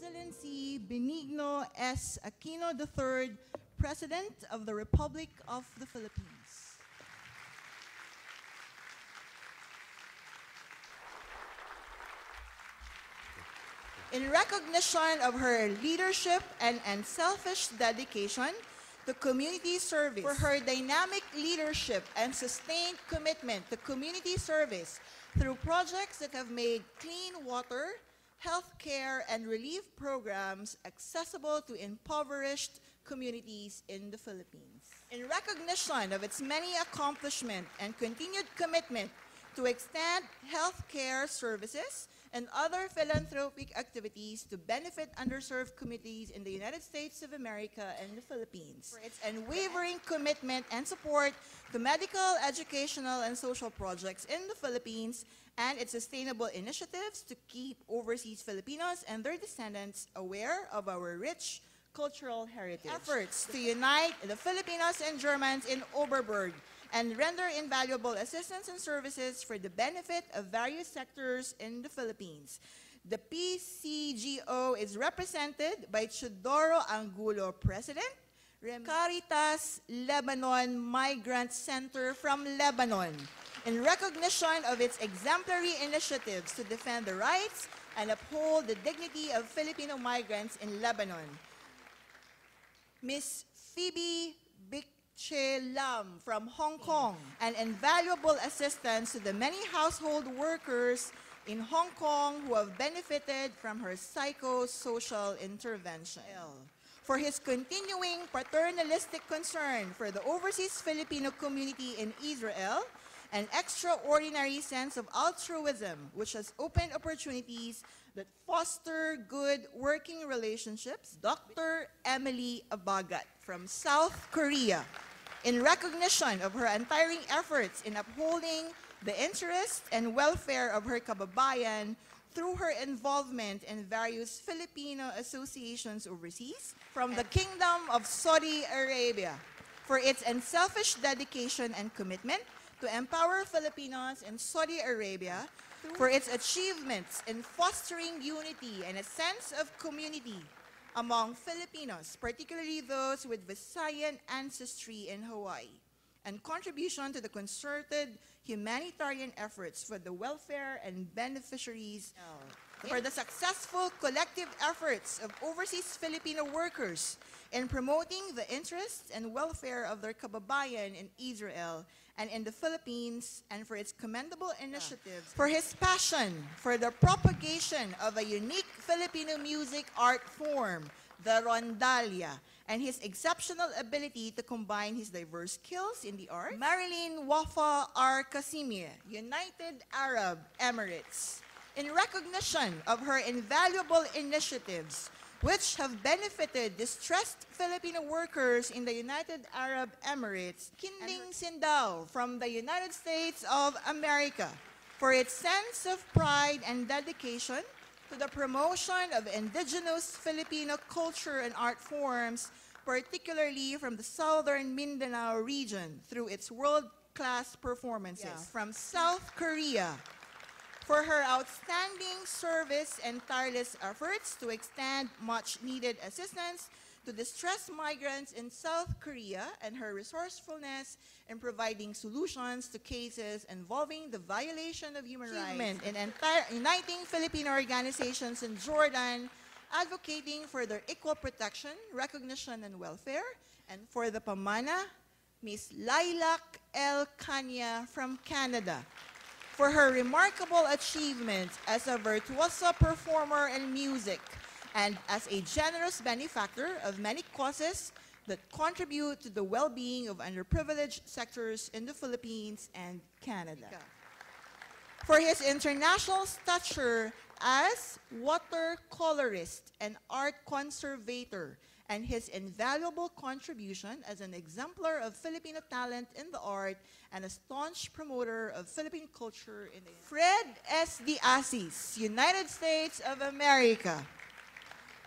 Excellency Benigno S. Aquino III, President of the Republic of the Philippines. In recognition of her leadership and unselfish dedication to community service, for her dynamic leadership and sustained commitment to community service through projects that have made clean water, health care, and relief programs accessible to impoverished communities in the Philippines. In recognition of its many accomplishments and continued commitment to extend health care services and other philanthropic activities to benefit underserved communities in the United States of America and the Philippines. For its unwavering commitment and support to medical, educational, and social projects in the Philippines, and its sustainable initiatives to keep overseas Filipinos and their descendants aware of our rich cultural heritage. Efforts to unite the Filipinos and Germans in Oberberg and render invaluable assistance and services for the benefit of various sectors in the Philippines. The PCGO is represented by Chodoro Angulo, President, Caritas Lebanon Migrant Center from Lebanon, in recognition of its exemplary initiatives to defend the rights and uphold the dignity of Filipino migrants in Lebanon. Ms. Phoebe Lam from Hong Kong, an invaluable assistance to the many household workers in Hong Kong who have benefited from her psychosocial intervention. For his continuing paternalistic concern for the overseas Filipino community in Israel, an extraordinary sense of altruism which has opened opportunities that foster good working relationships, Dr. Emily Abagat from South Korea, in recognition of her untiring efforts in upholding the interests and welfare of her kababayan through her involvement in various Filipino associations overseas, from the Kingdom of Saudi Arabia, for its unselfish dedication and commitment to empower Filipinos in Saudi Arabia, for its achievements in fostering unity and a sense of community among Filipinos, particularly those with Visayan ancestry in Hawaii, and contribution to the concerted humanitarian efforts for the welfare and beneficiaries, for the successful collective efforts of overseas Filipino workers in promoting the interests and welfare of their kababayan in Israel and in the Philippines, and for its commendable initiatives, for his passion for the propagation of a unique Filipino music art form, the rondalia, and his exceptional ability to combine his diverse skills in the arts. Marilyn Wafa R. Casimir, United Arab Emirates, in recognition of her invaluable initiatives which have benefited distressed Filipino workers in the United Arab Emirates, Kinding Sindao from the United States of America, for its sense of pride and dedication to the promotion of indigenous Filipino culture and art forms, particularly from the southern Mindanao region, through its world-class performances. From South Korea, for her outstanding service and tireless efforts to extend much-needed assistance to distressed migrants in South Korea, and her resourcefulness in providing solutions to cases involving the violation of human rights, in uniting Filipino organizations in Jordan, advocating for their equal protection, recognition, and welfare, and for the Pamana, Ms. Lilac L. Kanya from Canada, for her remarkable achievements as a virtuoso performer in music and as a generous benefactor of many causes that contribute to the well-being of underprivileged sectors in the Philippines and Canada. For his international stature as watercolorist and art conservator, and his invaluable contribution as an exemplar of Filipino talent in the art and a staunch promoter of Philippine culture in the Fred S. D. Assis, United States of America,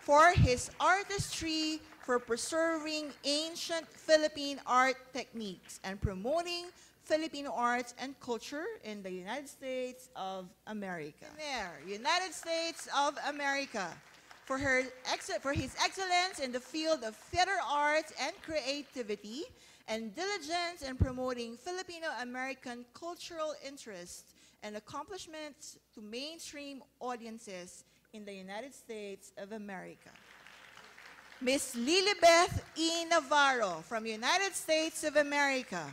for his artistry for preserving ancient Philippine art techniques and promoting Filipino arts and culture in the United States of America. United States of America, for his excellence in the field of theater arts and creativity, and diligence in promoting Filipino-American cultural interests and accomplishments to mainstream audiences in the United States of America. Ms. Lilibeth E. Navarro from United States of America,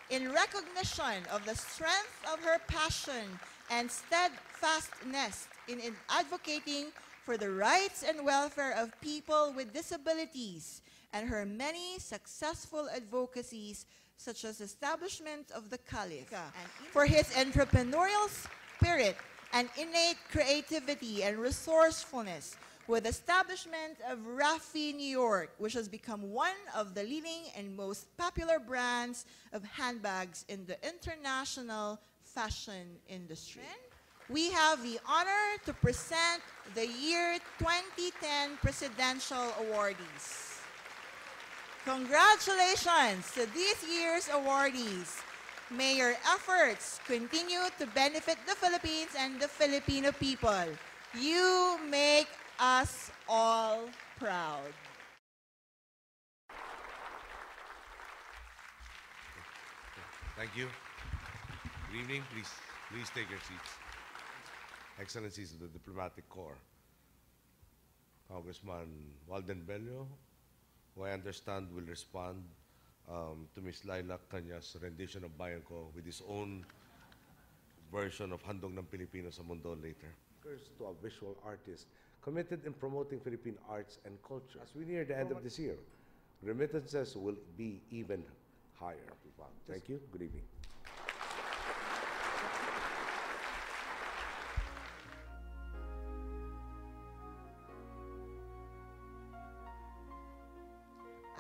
in recognition of the strength of her passion and steadfastness in advocating for the rights and welfare of people with disabilities, and her many successful advocacies such as establishment of the Caliph, and for his entrepreneurial spirit and innate creativity and resourcefulness with establishment of Raffi New York, which has become one of the leading and most popular brands of handbags in the international fashion industry. We have the honor to present the year 2010 Presidential Awardees. Congratulations to this year's awardees. May your efforts continue to benefit the Philippines and the Filipino people. You make us all proud. Thank you. Good evening. Please take your seats. Excellencies of the Diplomatic Corps, Congressman Walden Bello, who I understand will respond to Ms. Laila Canya's rendition of Bayan Ko with his own version of Handog ng Pilipino sa Mundo later. To a visual artist committed in promoting Philippine arts and culture. As we near the end of this year, remittances will be even higher. Thank you. Good evening.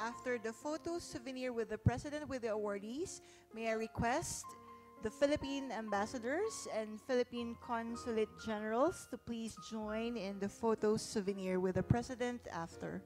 After the photo souvenir with the President with the awardees, may I request the Philippine ambassadors and Philippine consulate generals to please join in the photo souvenir with the President after.